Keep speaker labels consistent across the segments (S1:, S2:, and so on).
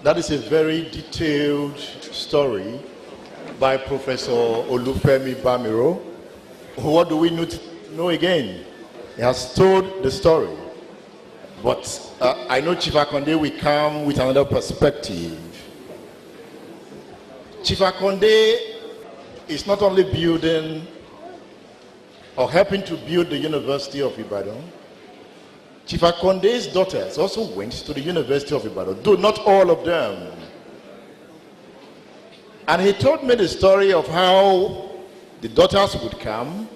S1: That is a very detailed story by Professor Olufemi Bamiro. What do we need to know again? He has told the story. But I know Chief Akande will come with another perspective. Chief Akande is not only building or helping to build the University of Ibadan. Chief Akonde's daughters also went to the University of Ibadan, though not all of them. And he told me the story of how the daughters would come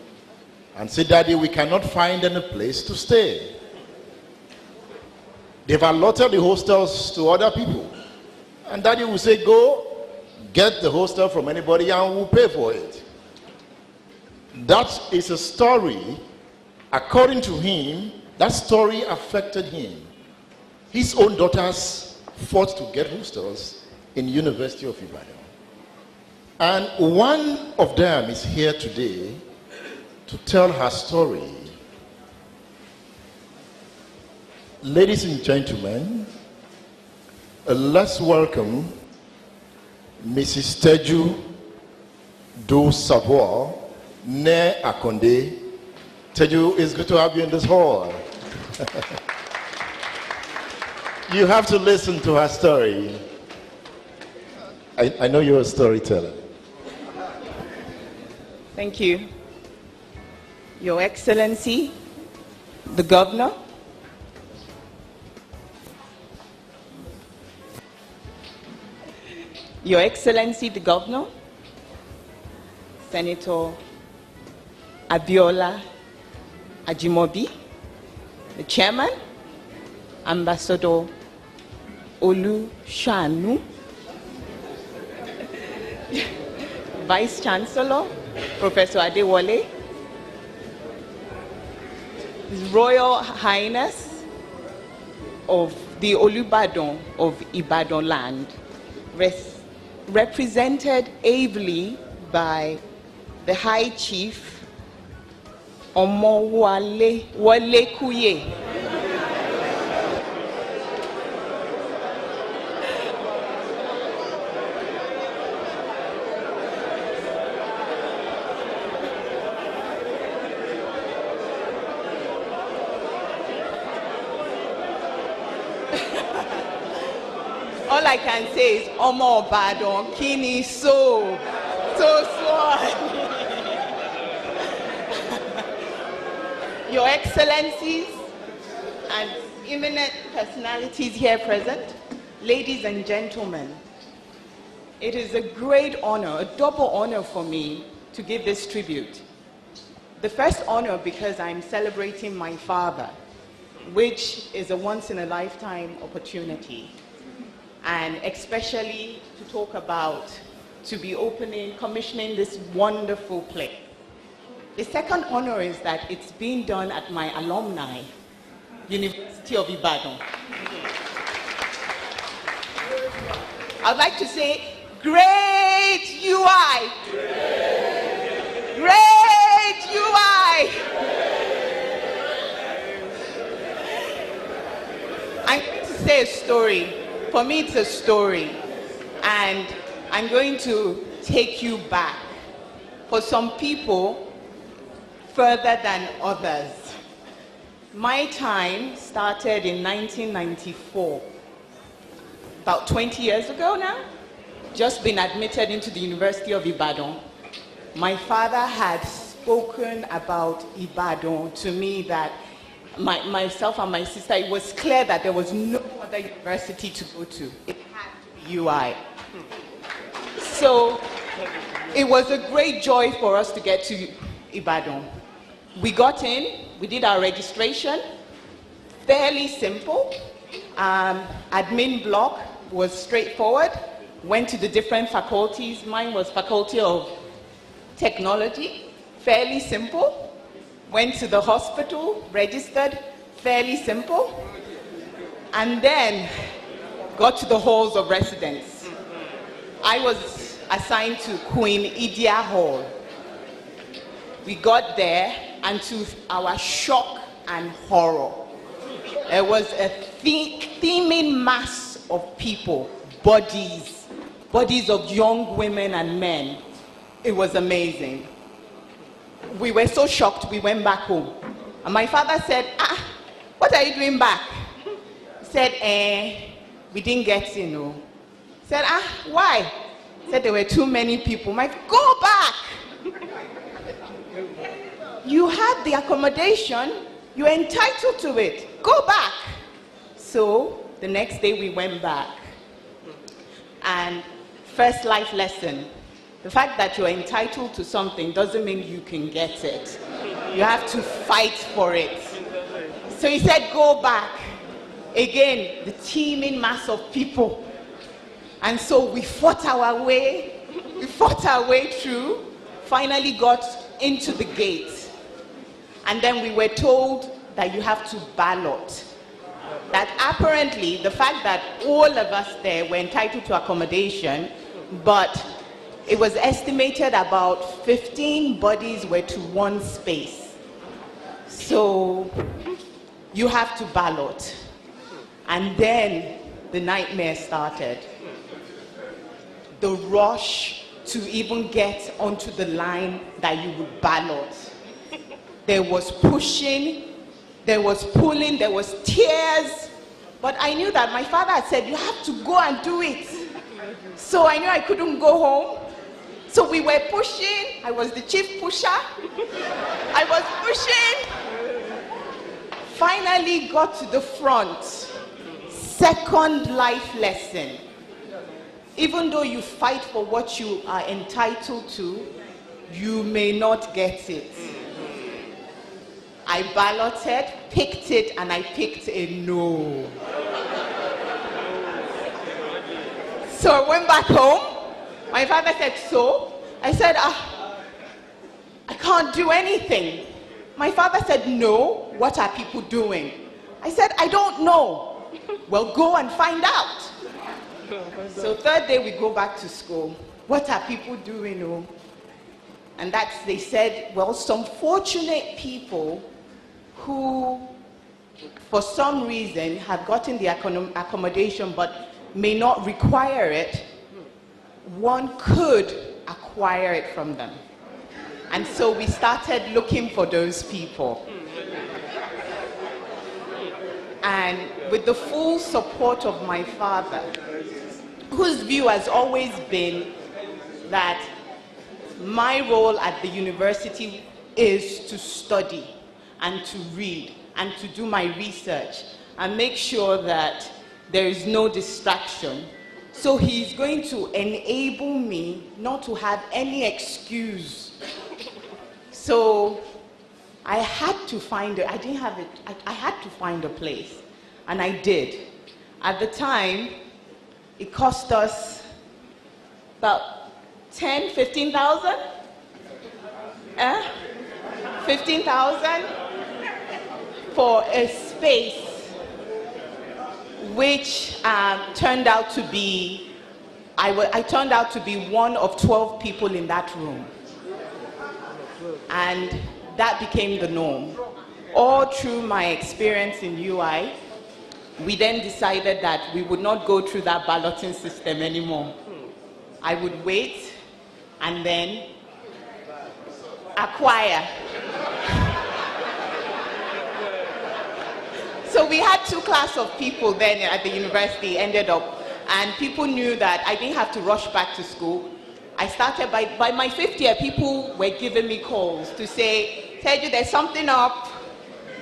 S1: and say, "Daddy, we cannot find any place to stay. They've allotted the hostels to other people." And Daddy will say, "Go get the hostel from anybody and we'll pay for it." That is a story, according to him, that story affected him. His own daughters fought to get hostels in University of Ibadan. And one of them is here today to tell her story. Ladies and gentlemen, let's welcome Mrs. Teju Do Savoie Ne Akande. Teju, it's good to have you in this hall. You have to listen to her story. I know you're a storyteller.
S2: Thank you. Your Excellency, the Governor, Your Excellency, the Governor, Senator Abiola Ajimobi, the Chairman, Ambassador Olu Shanu, Vice Chancellor, Professor Adewale, His Royal Highness of the Olubadan of Ibadan land, represented ably by the High Chief Omowale Kuye. All I can say is Omo Obadon Kini so Your Excellencies and eminent personalities here present, ladies and gentlemen, it is a great honor, a double honor for me to give this tribute. The first honor because I'm celebrating my father, which is a once-in-a-lifetime opportunity, and especially to talk about, to be commissioning this wonderful play. The second honor is that it's being done at my alumni, University of Ibadan. I'd like to say, great UI! Great UI! I'm going to say a story. For me, it's a story, and I'm going to take you back. For some people, further than others. My time started in 1994, about 20 years ago now. Just been admitted into the University of Ibadan. My father had spoken about Ibadan to me that myself and my sister, it was clear that there was no other university to go to. It had to be UI. So it was a great joy for us to get to Ibadan. We got in, we did our registration, fairly simple. Admin block was straightforward, went to the different faculties. Mine was Faculty of Technology, fairly simple. Went to the hospital, registered, fairly simple. And then got to the halls of residence. I was assigned to Queen Idia Hall. We got there, and to our shock and horror, there was a teeming mass of people bodies of young women and men. It was amazing. We were so shocked, we went back home. And my father said, what are you doing back? He said, we didn't get in. He said, why? He said, there were too many people. Go back. You had the accommodation, you're entitled to it. Go back. So the next day we went back. And first life lesson, the fact that you're entitled to something doesn't mean you can get it. You have to fight for it. So he said, go back. Again, the teeming mass of people. And so we fought our way through, finally got into the gate. And then we were told that you have to ballot. That apparently, the fact that all of us there were entitled to accommodation, but it was estimated about 15 bodies were to one space. So you have to ballot. And then the nightmare started. The rush to even get onto the line that you would ballot. There was pushing, there was pulling, there was tears. But I knew that my father had said, you have to go and do it. So I knew I couldn't go home. So we were pushing. I was the chief pusher. I was pushing. Finally got to the front. Second life lesson. Even though you fight for what you are entitled to, you may not get it. I balloted, picked it, and I picked a no. So I went back home. My father said, so? I said, I can't do anything. My father said, no, what are people doing? I said, I don't know. Well, go and find out. So third day we go back to school. What are people doing? And they said, well, some fortunate people who, for some reason, have gotten the accommodation but may not require it, one could acquire it from them. And so we started looking for those people. And with the full support of my father, whose view has always been that my role at the university is to study and to read and to do my research and make sure that there is no distraction. So he's going to enable me not to have any excuse. So I had to find it. I didn't have it. I had to find a place. And I did. At the time, it cost us about 10, 15,000? 15,000 for a space which turned out to be, I turned out to be one of 12 people in that room. And that became the norm. All through my experience in UI, we then decided that we would not go through that balloting system anymore. I would wait and then acquire. So we had two classes of people then at the university ended up, and people knew that I didn't have to rush back to school. I started by my fifth year, people were giving me calls to say, Teju, there's something up.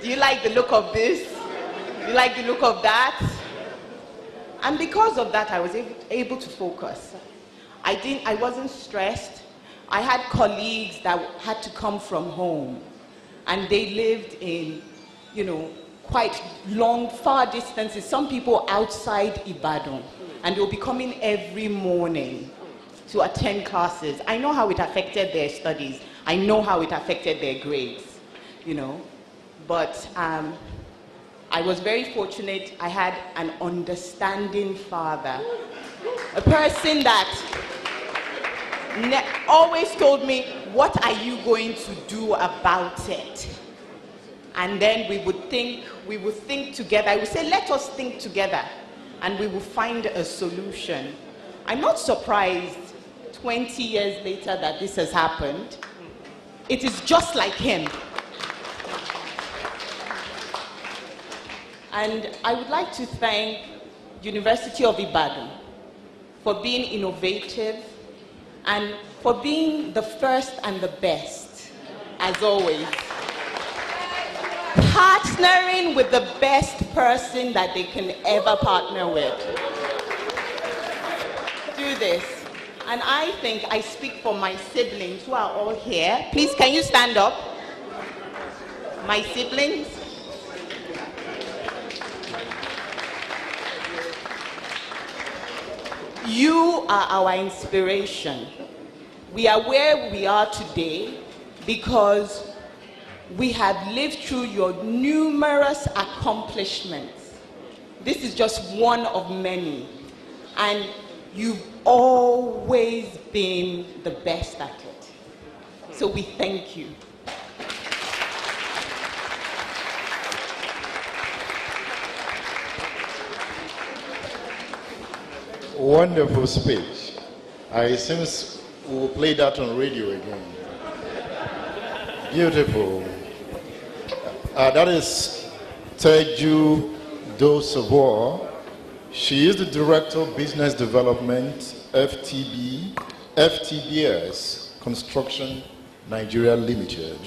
S2: Do you like the look of this? Do you like the look of that? And because of that, I was able to focus. I wasn't stressed. I had colleagues that had to come from home, and they lived in, quite long, far distances. Some people outside Ibadan, and they'll be coming every morning to attend classes. I know how it affected their studies. I know how it affected their grades, But I was very fortunate. I had an understanding father, a person that always told me, what are you going to do about it? And then we would think together. I would say, let us think together. and we will find a solution. I'm not surprised 20 years later that this has happened. It is just like him. And I would like to thank University of Ibadan for being innovative and for being the first and the best, as always. Partnering with the best person that they can ever partner with. Do this. And I think I speak for my siblings who are all here. Please, can you stand up? My siblings. You are our inspiration. We are where we are today because we have lived through your numerous accomplishments. This is just one of many. And you've always been the best at it. So we thank you.
S1: Wonderful speech. I sense we'll play that on radio again. Beautiful. That is Teju Dosavor. She is the Director of Business Development, FTBS Construction Nigeria Limited.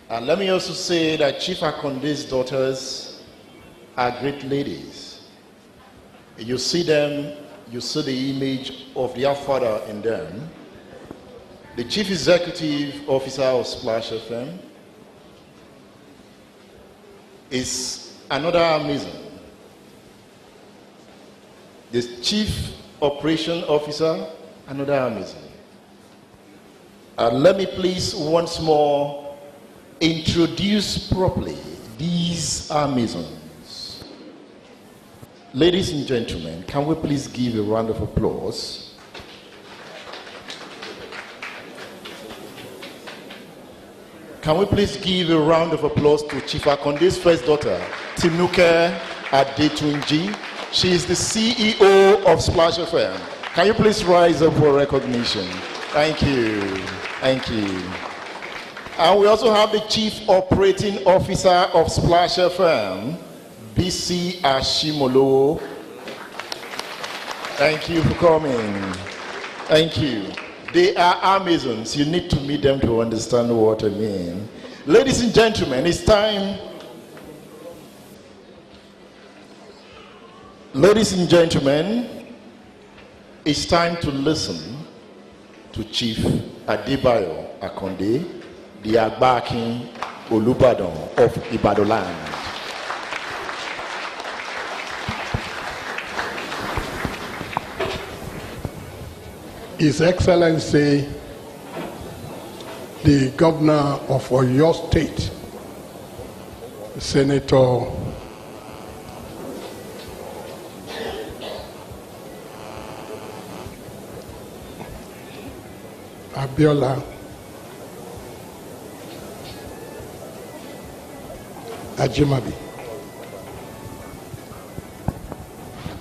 S1: And let me also say that Chief Akande's daughters are great ladies. You see them, you see the image of their father in them. The Chief Executive Officer of Splash FM is another amazing. The Chief Operation Officer, another amazing. And let me please once more introduce properly these Amazons. Ladies and gentlemen, can we please give a round of applause? Can we please give a round of applause to Chief Akande's first daughter, Tinuke Adetunji. She is the CEO of Splash FM. Can you please rise up for recognition? Thank you. Thank you. And we also have the Chief Operating Officer of Splash FM, BC Ashimolo. Thank you for coming. Thank you. They are Amazons. You need to meet them to understand what I mean. Ladies and gentlemen, it's time. Ladies and gentlemen, it's time to listen to Chief Adebayo Akande, the Agbakin Olubadan of Ibadan land.
S3: His Excellency, the Governor of Oyo State, Senator Abiola Ajimabi.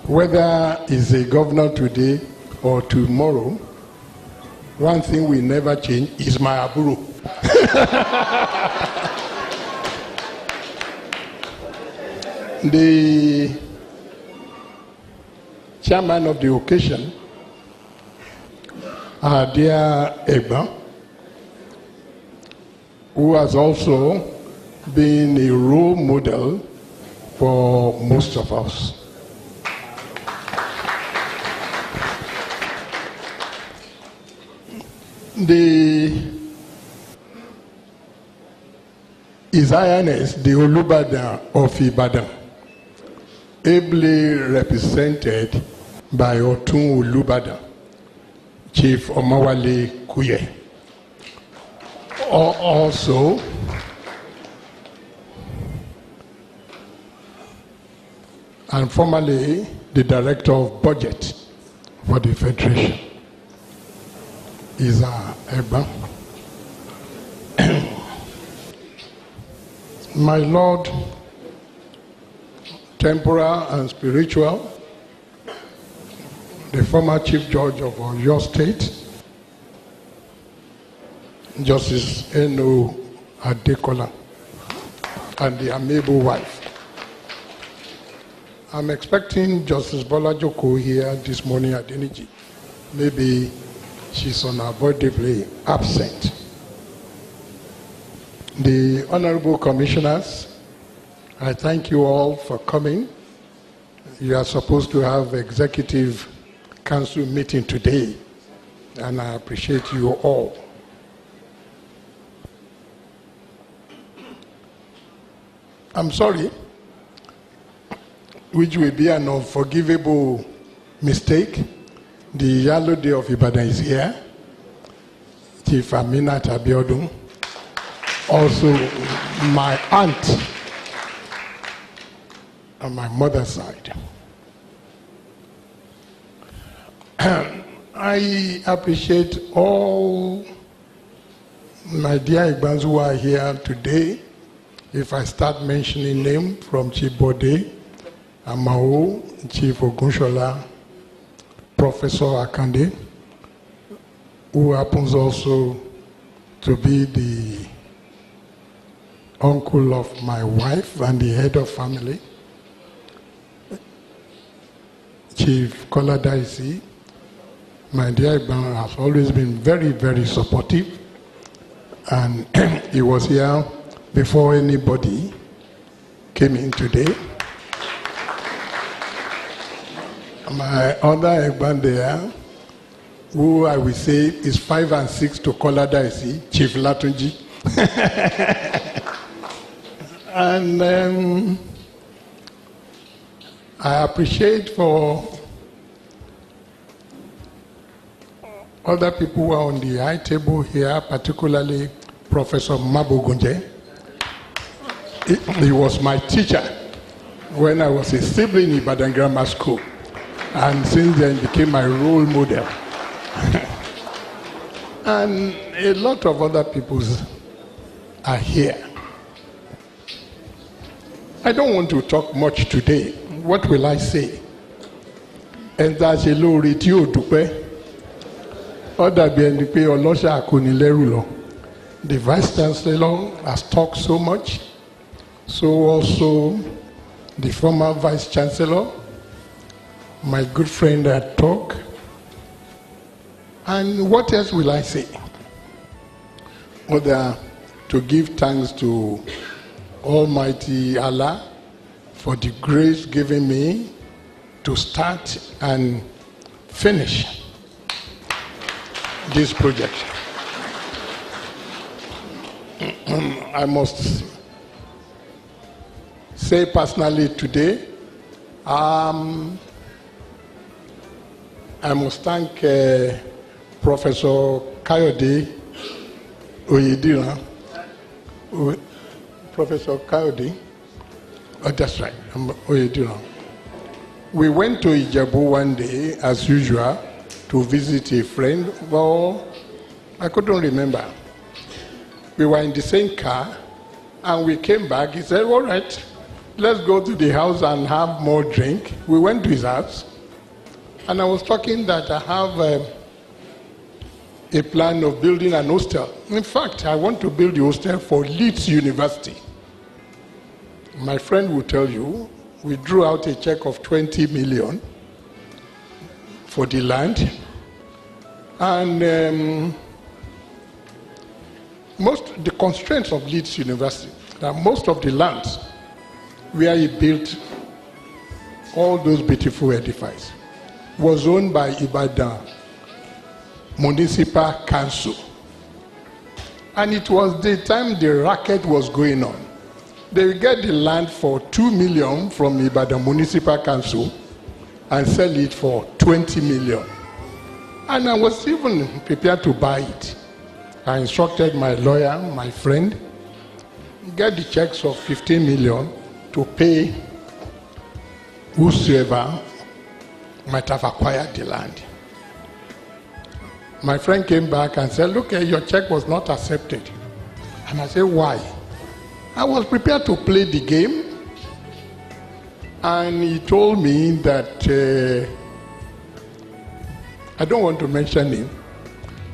S3: Whether he's a governor today or tomorrow, one thing will never change is my aburo. The chairman of the occasion, our dear Egba, who has also been a role model for most of us. His Highness, the Olubadan of Ibadan, ably represented by Otun Olubadan, Chief Omawale Kuye. Also, and formerly the Director of Budget for the Federation, is Egba. My Lord, temporal and spiritual, the former Chief Judge of Oyo State, Justice Eno Adekola, and the amiable wife. I'm expecting Justice Bola Joko here this morning at Eniji. Maybe she's unavoidably absent. The honorable commissioners, I thank you all for coming. You are supposed to have executive council meeting today, and I appreciate you all. I'm sorry, which will be an unforgivable mistake. The Yellow Day of Ibadan is here. Chief Aminat Abiodun, also my aunt on my mother's side. I appreciate all my dear Igbans who are here today. If I start mentioning names from Chief Bode, Amao, Chief Ogunshola, Professor Akande, who happens also to be the uncle of my wife and the head of family, Chief Kola Daisy, my dear Igban has always been very, very supportive, and he was here before anybody came in today. My other Igban there, who I will say is 5 and 6 to Kola Daisy, Chief Latunji. And I appreciate for other people who are on the high table here, particularly Professor Mabogunje. He was my teacher when I was a sibling in Ibadan Grammar School, and since then became my role model. And a lot of other people are here. I don't want to talk much today. What will I say? And that's a low review to pay. The Vice Chancellor has talked so much, so also the former Vice Chancellor, my good friend had talked. And what else will I say? Other to give thanks to Almighty Allah for the grace given me to start and finish this project. I must say personally today, I must thank Professor Kayode Oyedira. Professor Kayode, oh, that's right, Oyedira. We went to Ijebu one day, as usual, to visit a friend. Well, I couldn't remember. We were in the same car, and we came back. He said, all right, let's go to the house and have more drink. We went to his house, and I was talking that I have a plan of building an hostel. In fact, I want to build a hostel for Leeds University. My friend will tell you, we drew out a check of 20 million for the land, and the constraints of Leeds University, that most of the lands where he built all those beautiful edifices was owned by Ibadan Municipal Council. And it was the time the racket was going on. They would get the land for 2 million from Ibadan Municipal Council and sell it for 20 million. And I was even prepared to buy it. I instructed my lawyer, my friend, get the checks of 15 million to pay whosoever might have acquired the land. My friend came back and said, look, your check was not accepted. And I said, why? I was prepared to play the game. And he told me that, I don't want to mention him,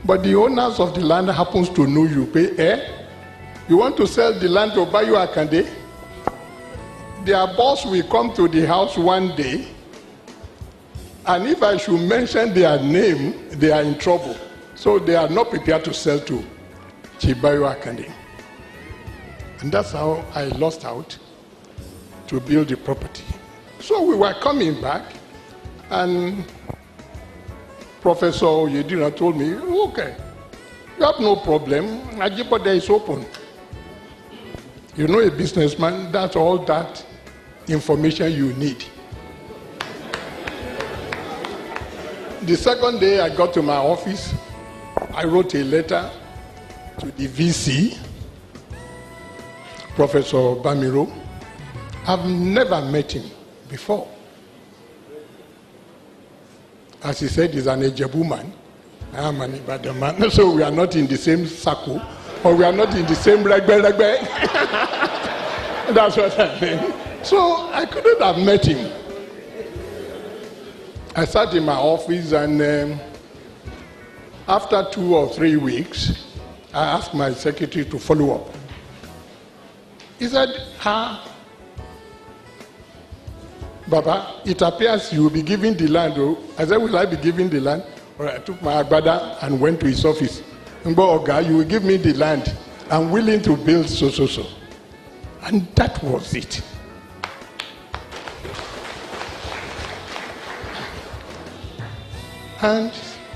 S3: but the owners of the land happens to know you. You want to sell the land to Adebayo Akande? Their boss will come to the house one day, and if I should mention their name, they are in trouble. So they are not prepared to sell to Adebayo Akande. And that's how I lost out to build the property. So we were coming back, and Professor Oyedina told me, okay, you have no problem, Ajibode is open. You know, a businessman, that's all that information you need. The second day I got to my office, I wrote a letter to the VC, Professor Bamiro. I've never met him before. As he said, he's an Ejebu man. I am an Ibadan man. So we are not in the same circle, or we are not in the same regbe. That's what I mean. So I couldn't have met him. I sat in my office, and after 2 or 3 weeks, I asked my secretary to follow up. He said, Baba, it appears you will be giving the land. I said, will I be giving the land? All right, I took my agbada and went to his office. Oga, you will give me the land. I'm willing to build so. And that was it. And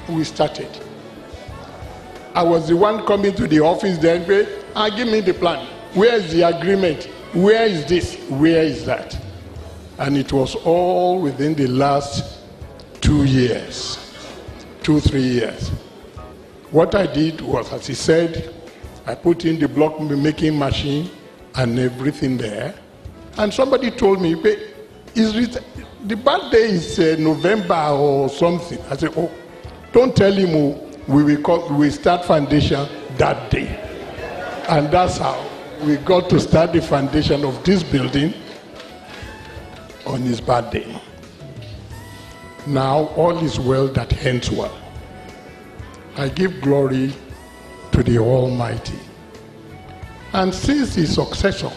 S3: we started. I was the one coming to the office then, give me the plan. Where is the agreement? Where is this? Where is that? And it was all within the last 2 years, 2-3 years. What I did was, as he said, I put in the block making machine and everything there. And somebody told me, the birthday is November or something. I said, oh, don't tell him we will start foundation that day. And that's how we got to start the foundation of this building on his birthday. Now all is well that ends well. I give glory to the Almighty. And since his successor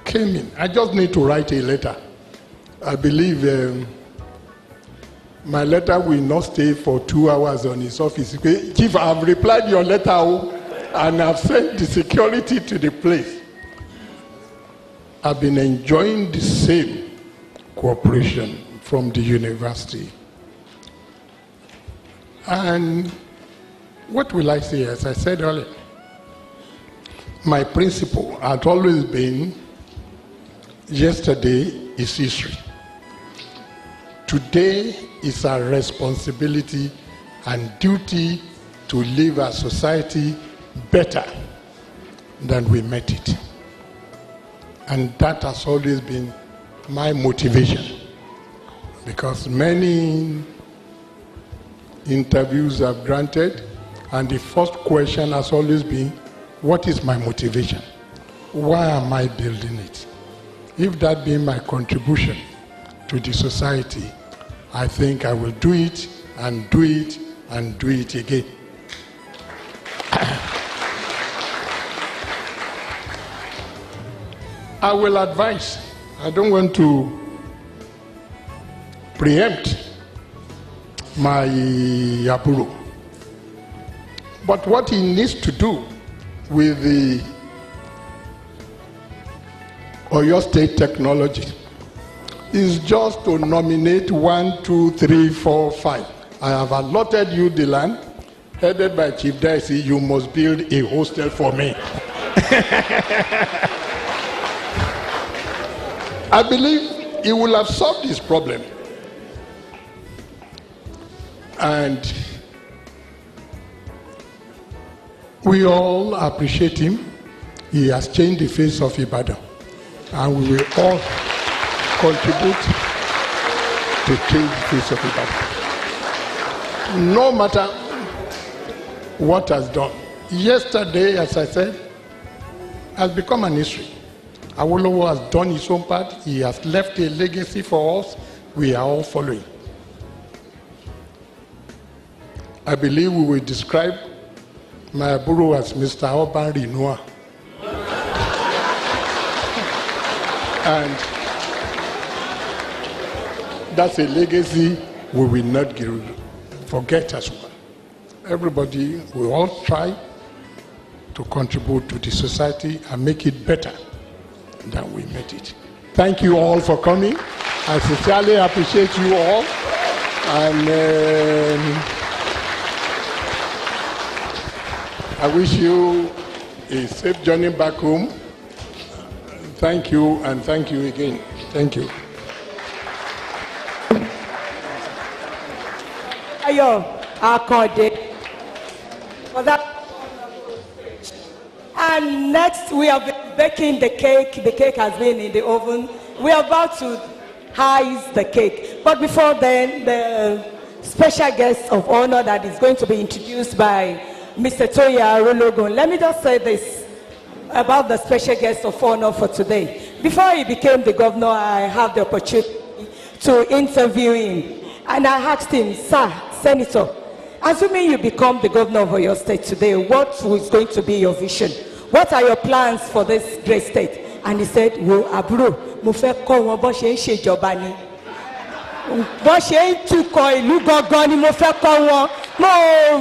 S3: came in, I just need to write a letter. I believe my letter will not stay for 2 hours on his office. Chief, I have replied your letter and I've sent the security to the place. I've been enjoying the same cooperation from the university. And what will I say? As I said earlier, my principle had always been, yesterday is history. Today is our responsibility and duty to live our society better than we met it. And that has always been my motivation, because many interviews I've granted, and the first question has always been, what is my motivation? Why am I building it? If that be my contribution to the society, I think I will do it and do it and do it again. I will advise. I don't want to preempt my Apuro. But what he needs to do with the Oyo State Technology is just to nominate 1, 2, 3, 4, 5. I have allotted you the land, headed by Chief Daisy. You must build a hostel for me. I believe he will have solved this problem. And we all appreciate him. He has changed the face of Ibadan. And we will all contribute to change the face of Ibadan. No matter what has done. Yesterday, as I said, has become an history. Awolowo has done his own part. He has left a legacy for us. We are all following. I believe we will describe my Aburo as Mr. Urban Renewal. And that's a legacy we will not forget as well. Everybody will all try to contribute to the society and make it better than we made it. Thank you all for coming. I sincerely appreciate you all. And I wish you a safe journey back home. Thank you, and thank you again. Thank you.
S4: Adebayo Akande for that. And next, we have been baking the cake. The cake has been in the oven. We are about to ice the cake. But before then, the special guest of honor that is going to be introduced by Mr. Toya Arologun. Let me just say this about the special guest of honor for today. Before he became the governor, I had the opportunity to interview him. And I asked him, sir, Senator, assuming you become the governor of your state today, what is going to be your vision? What are your plans for this great state? And he said, wo àbúrò, mo fẹ́ kọ́ wọn bó ṣe ń ṣèjọba ni. Bó ṣe ń tukọ̀ ìlú gangan ni mo fẹ́ kọ́ wọn. Mo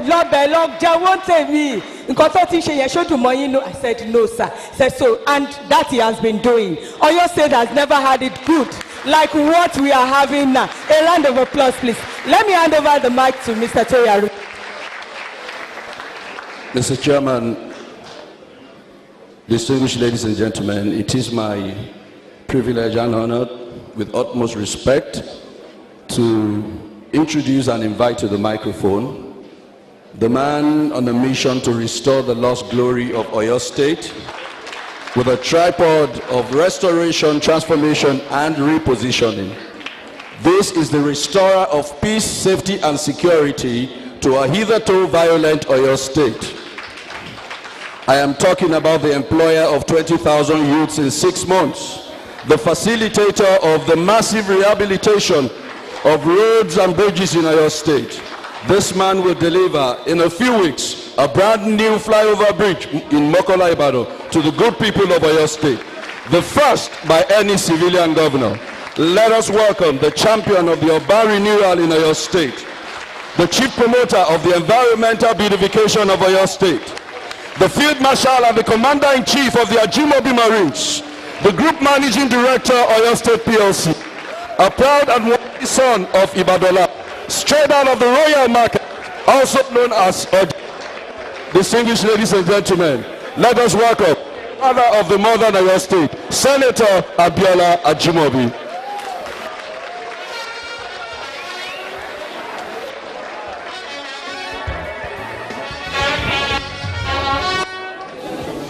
S4: lọ́bẹ̀ lọ jẹ́wọ́ tèmi. Nǹkan tó ti ṣe yẹn ṣojú mọ́ yín. I said, no, sir. He said, so, and that he has been doing. Oyo State has never had it good like what we are having now. A round of applause, please. Let me hand over the mic to Mr. Toya.
S5: Mr. Chairman, distinguished ladies and gentlemen, it is my privilege and honor, with utmost respect, to introduce and invite to the microphone the man on a mission to restore the lost glory of Oyo State with a tripod of restoration, transformation, and repositioning. This is the restorer of peace, safety, and security to a hitherto violent Oyo State. I am talking about the employer of 20,000 youths in 6 months, the facilitator of the massive rehabilitation of roads and bridges in Oyo State. This man will deliver in a few weeks a brand new flyover bridge in Mokola Ibadan to the good people of Oyo State, the first by any civilian governor. Let us welcome the champion of the urban renewal in Oyo State, the chief promoter of the environmental beautification of Oyo State, the field marshal and the commander-in-chief of the Ajimobi Marines, the group managing director Oyo State PLC, a proud and worthy son of Ibadola, straight out of the royal market, also known as distinguished ladies and gentlemen, let us welcome father of the Northern Oyo State, Senator Abiola Ajimobi.